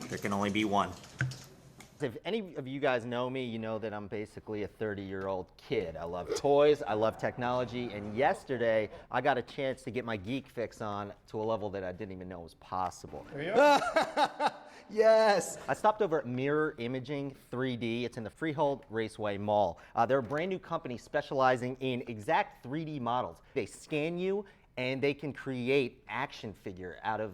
There can only be one. If any of you guys know me, you know that I'm basically a 30-year-old kid. I love toys, I love technology, and yesterday I got a chance to get my geek fix on to a level that I didn't even know was possible. There you go. Yes! I stopped over at Mirror Imaging 3D. It's in the Freehold Raceway Mall. They're a brand new company specializing in exact 3D models. They scan you and they can create action figure out of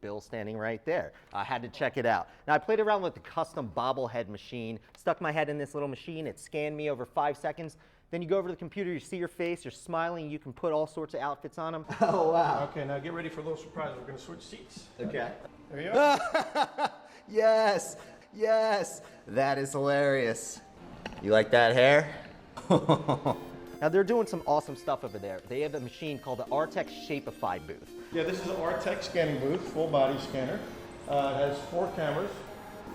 Bill standing right there. I had to check it out. Now I played around with the custom bobblehead machine, stuck my head in this little machine, it scanned me over 5 seconds. Then you go over to the computer, you see your face, you're smiling, you can put all sorts of outfits on them. Oh, wow. Okay, now get ready for a little surprise. We're going to switch seats. Okay. There you go. Yes! Yes! That is hilarious. You like that hair? Now they're doing some awesome stuff over there. They have a machine called the Artec Shapify Booth. Yeah, this is an Artec scanning booth, full body scanner. It has 4 cameras,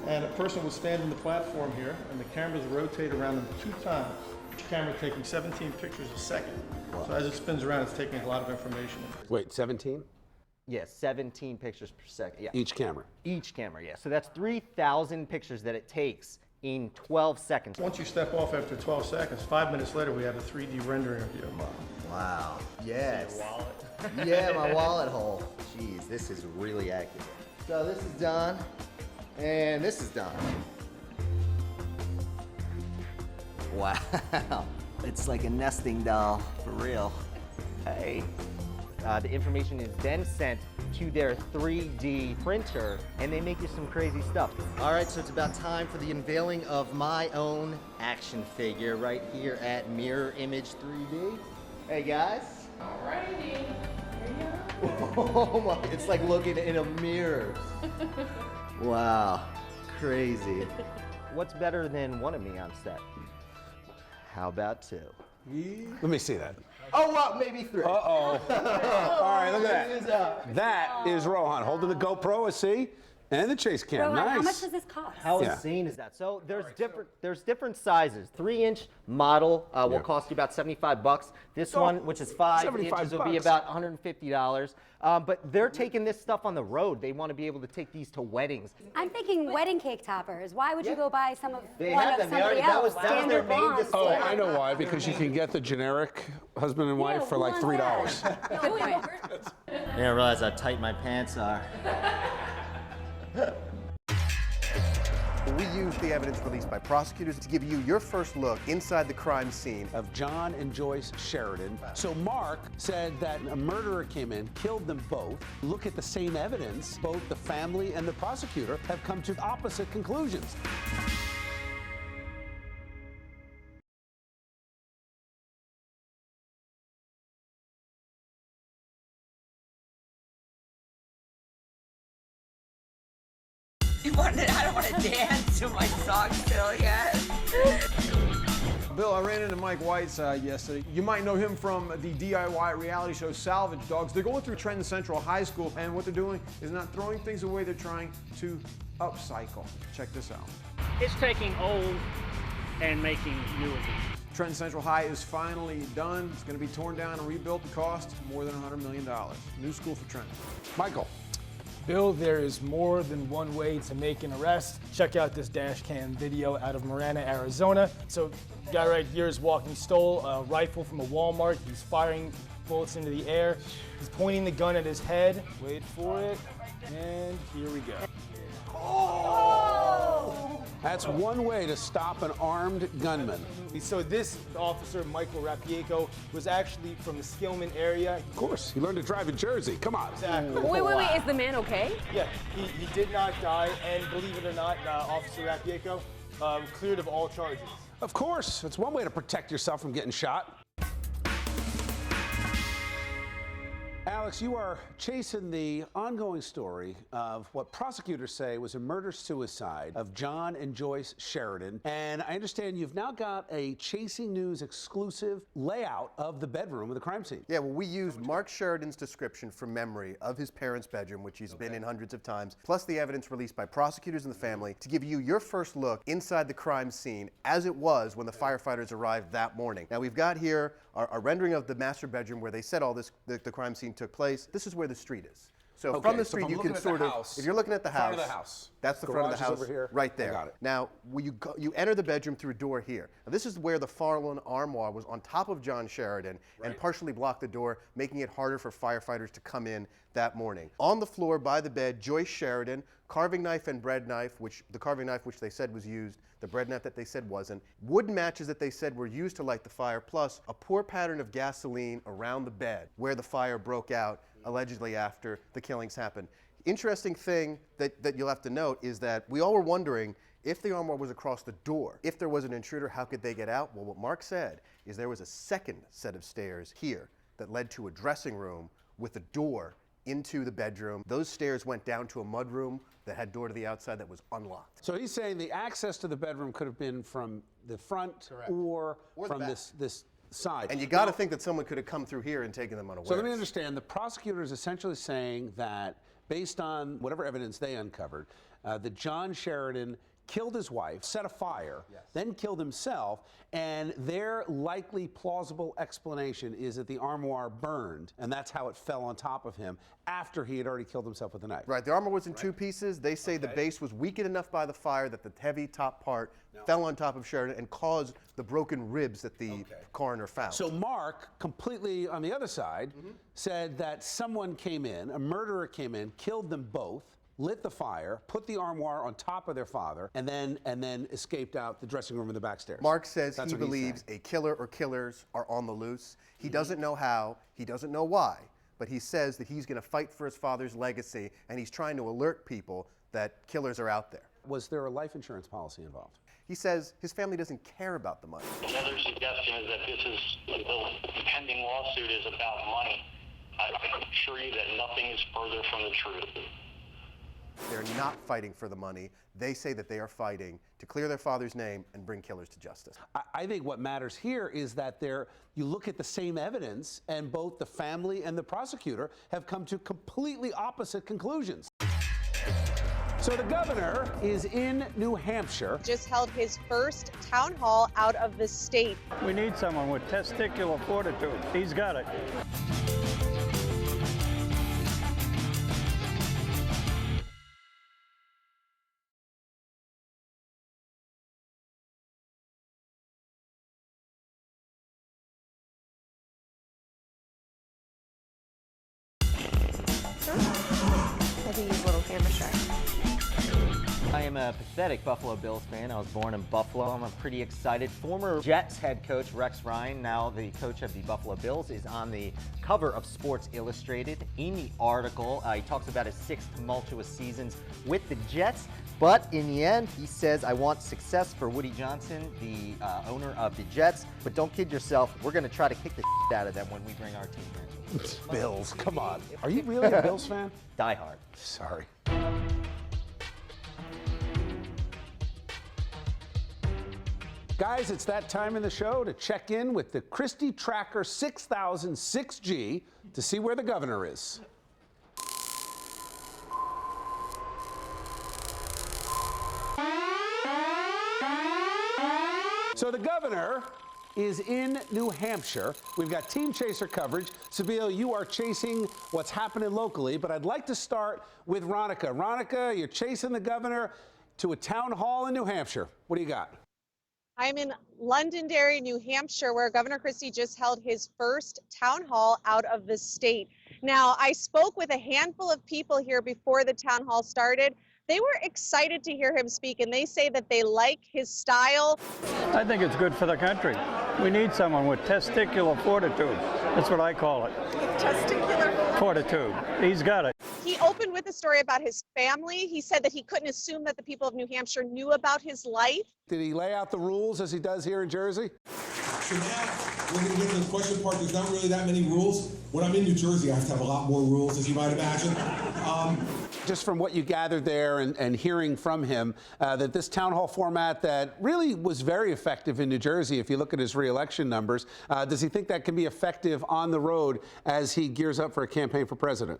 and a person will stand on the platform here, and the cameras rotate around them 2 times. Each camera taking 17 pictures a second. Wow. So as it spins around, it's taking a lot of information. Wait, 17? Yes, 17 pictures per second. Yeah. Each camera? Each camera, yeah. So that's 3,000 pictures that it takes in 12 seconds. Once you step off after 12 seconds, 5 minutes later, we have a 3D rendering of you. Wow. Yes. Your wallet. Yeah, my wallet hole. Jeez, this is really accurate. So this is done, and this is done. Wow. It's like a nesting doll, for real. Hey. The information is then sent to their 3D printer, and they make you some crazy stuff. All right, so it's about time for the unveiling of my own action figure right here at Mirror Image 3D. Hey, guys. Alrighty, here you go. Oh my, it's like looking in a mirror. Wow, crazy. What's better than one of me on set? How about 2? Let me see that. Oh, well, maybe 3. Uh-oh. All right, look at that. That is Rohan holding the GoPro, see? And the chase cam. Rohan, Nice. how much does this cost? How Yeah. insane is that? So there's different sizes. 3-inch model will Yeah. cost you about $75. This one, which is 5 inches, will be $75. about $150. But they're taking this stuff on the road. They want to be able to take these to weddings. I'm thinking wedding cake toppers. Why would you go buy some of They one have of them. They somebody already- that else? was their Standard main bonds. display. Oh, I know why. Because you can get the generic husband and wife for like $3. Good point. I didn't realize how tight my pants are. We used the evidence released by prosecutors to give you your first look inside the crime scene. Of John and Joyce Sheridan. So Mark said that a murderer came in, killed them both. Look at the same evidence. Both the family and the prosecutor have come to opposite conclusions. I don't want to dance to my song still yet. Bill, I ran into Mike Whiteside yesterday. You might know him from the DIY reality show Salvage Dogs. They're going through Trenton Central High School, and what they're doing is not throwing things away, they're trying to upcycle. Check this out. It's taking old and making new again. Trenton Central High is finally done. It's going to be torn down and rebuilt. The cost, more than $100 million. New school for Trenton. Michael. Bill, there is more than one way to make an arrest. Check out this dash cam video out of Marana, Arizona. So, guy right here is walking, stole a rifle from a Walmart. He's firing bullets into the air. He's pointing the gun at his head. Wait for it, and here we go. That's one way to stop an armed gunman. So this officer, Michael Rapieco, was actually from the Skillman area. Of course, he learned to drive in Jersey. Come on. Exactly. Wait, is the man okay? Yeah, he did not die, and believe it or not, Officer Rapieco cleared of all charges. Of course, it's one way to protect yourself from getting shot. Alex, you are chasing the ongoing story of what prosecutors say was a murder-suicide of John and Joyce Sheridan. And I understand you've now got a Chasing News exclusive layout of the bedroom of the crime scene. Yeah, well, we used Mark Sheridan's description from memory of his parents' bedroom, which he's been in hundreds of times, plus the evidence released by prosecutors and the family to give you your first look inside the crime scene as it was when the firefighters arrived that morning. Now, we've got here a rendering of the master bedroom where they said all this, the crime scene took place. This is where the street is. So Okay, from the so if street, I'm you looking can at the sort of, house, if you're looking at the front house, of the house. that's the front of the Garage is house over here. right I there. got it. Now, when you enter the bedroom through a door here. Now, this is where the Farland armoire was on top of John Sheridan and partially blocked the door, making it harder for firefighters to come in that morning. On the floor by the bed, Joyce Sheridan, carving knife and bread knife, which the carving knife which they said was used, the bread knife that they said wasn't, wooden matches that they said were used to light the fire, plus a poor pattern of gasoline around the bed where the fire broke out allegedly after the killings happened. Interesting thing that you'll have to note is that we all were wondering if the armoire was across the door, if there was an intruder, how could they get out? Well, what Mark said is there was a second set of stairs here that led to a dressing room with a door into the bedroom. Those stairs went down to a mudroom that had door to the outside that was unlocked. So he's saying the access to the bedroom could have been from the front or from this side. And you got to think that someone could have come through here and taken them unawares. So let me understand. The prosecutor is essentially saying that based on whatever evidence they uncovered, that John Sheridan killed his wife, set a fire, then killed himself, and their likely plausible explanation is that the armoire burned, and that's how it fell on top of him after he had already killed himself with a knife. Right, the armor was in two pieces. They say the base was weakened enough by the fire that the heavy top part fell on top of Sheridan and caused the broken ribs that the coroner found. So Mark, completely on the other side, said that someone came in, a murderer came in, killed them both, lit the fire, put the armoire on top of their father, and then escaped out the dressing room and the back stairs. Mark says he believes a killer or killers are on the loose. He doesn't know how, he doesn't know why, but he says that he's going to fight for his father's legacy, and he's trying to alert people that killers are out there. Was there a life insurance policy involved? He says his family doesn't care about the money. Another suggestion is that the pending lawsuit is about money. I can assure you that nothing is further from the truth. They're not fighting for the money. They say that they are fighting to clear their father's name and bring killers to justice. I think what matters here is that you look at the same evidence, and both the family and the prosecutor have come to completely opposite conclusions. So the governor is in New Hampshire. Just held his first town hall out of the state. We need someone with testicular fortitude. He's got it. I think he's a little camera shy. I am a pathetic Buffalo Bills fan. I was born in Buffalo. I'm pretty excited. Former Jets head coach Rex Ryan, now the coach of the Buffalo Bills, is on the cover of Sports Illustrated. In the article, he talks about his 6 tumultuous seasons with the Jets. But in the end, he says, I want success for Woody Johnson, the owner of the Jets. But don't kid yourself, we're going to try to kick the shit out of them when we bring our team here. Bills, come on. Are you really a Bills fan? Die hard. Sorry. Guys, it's that time in the show to check in with the Christie Tracker 6006G to see where the governor is. So the governor is in New Hampshire. We've got Team Chaser coverage. Seville, you are chasing what's happening locally, but I'd like to start with Ronica. Ronica, you're chasing the governor to a town hall in New Hampshire. What do you got? I'm in Londonderry, New Hampshire, where Governor Christie just held his first town hall out of the state. Now, I spoke with a handful of people here before the town hall started. They were excited to hear him speak, and they say that they like his style. I think it's good for the country. We need someone with testicular fortitude. That's what I call it. Testicular fortitude. He's got it. He opened with a story about his family. He said that he couldn't assume that the people of New Hampshire knew about his life. Did he lay out the rules as he does here in Jersey? So now we're going to get to the question part. There's not really that many rules. When I'm in New Jersey, I have to have a lot more rules, as you might imagine. Just from what you gathered there and hearing from him, that this town hall format that really was very effective in New Jersey, if you look at his re-election numbers, does he think that can be effective on the road as he gears up for a campaign for president?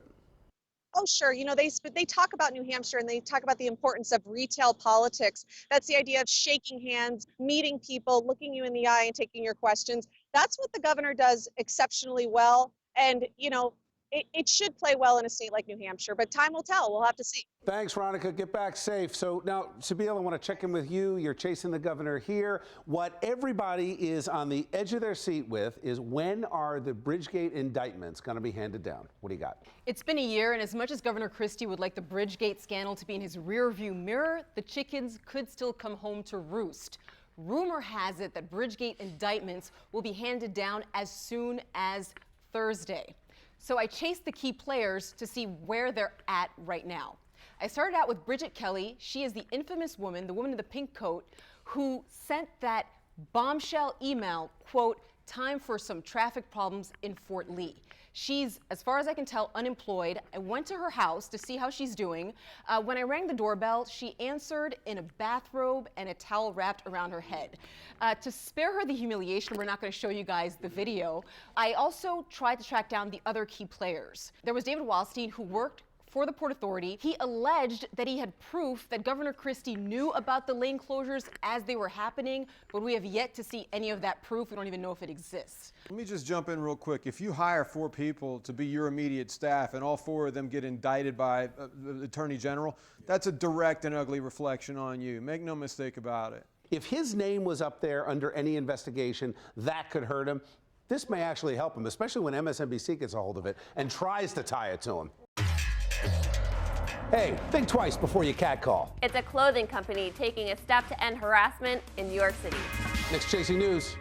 Oh, sure. You know, they talk about New Hampshire, and they talk about the importance of retail politics. That's the idea of shaking hands, meeting people, looking you in the eye and taking your questions. That's what the governor does exceptionally well. And, you know, it should play well in a state like New Hampshire, but time will tell. We'll have to see. Thanks, Veronica. Get back safe. So now, Sabeel, I want to check in with you. You're chasing the governor here. What everybody is on the edge of their seat with is, when are the Bridgegate indictments going to be handed down? What do you got? It's been a year, and as much as Governor Christie would like the Bridgegate scandal to be in his rearview mirror, the chickens could still come home to roost. Rumor has it that Bridgegate indictments will be handed down as soon as Thursday. So I chased the key players to see where they're at right now. I started out with Bridget Kelly. She is the infamous woman, the woman in the pink coat, who sent that bombshell email, quote, "Time for some traffic problems in Fort Lee." She's, as far as I can tell, unemployed. I went to her house to see how she's doing. When I rang the doorbell, she answered in a bathrobe and a towel wrapped around her head. To spare her the humiliation, we're not going to show you guys the video. I also tried to track down the other key players. There was David Wildstein, who worked for the Port Authority. He alleged that he had proof that Governor Christie knew about the lane closures as they were happening, but we have yet to see any of that proof. We don't even know if it exists. Let me just jump in real quick. If you hire 4 people to be your immediate staff and all 4 of them get indicted by the Attorney General, that's a direct and ugly reflection on you. Make no mistake about it. If his name was up there under any investigation, that could hurt him. This may actually help him, especially when MSNBC gets a hold of it and tries to tie it to him. Hey, think twice before you catcall. It's a clothing company taking a step to end harassment in New York City. Next Chasing News.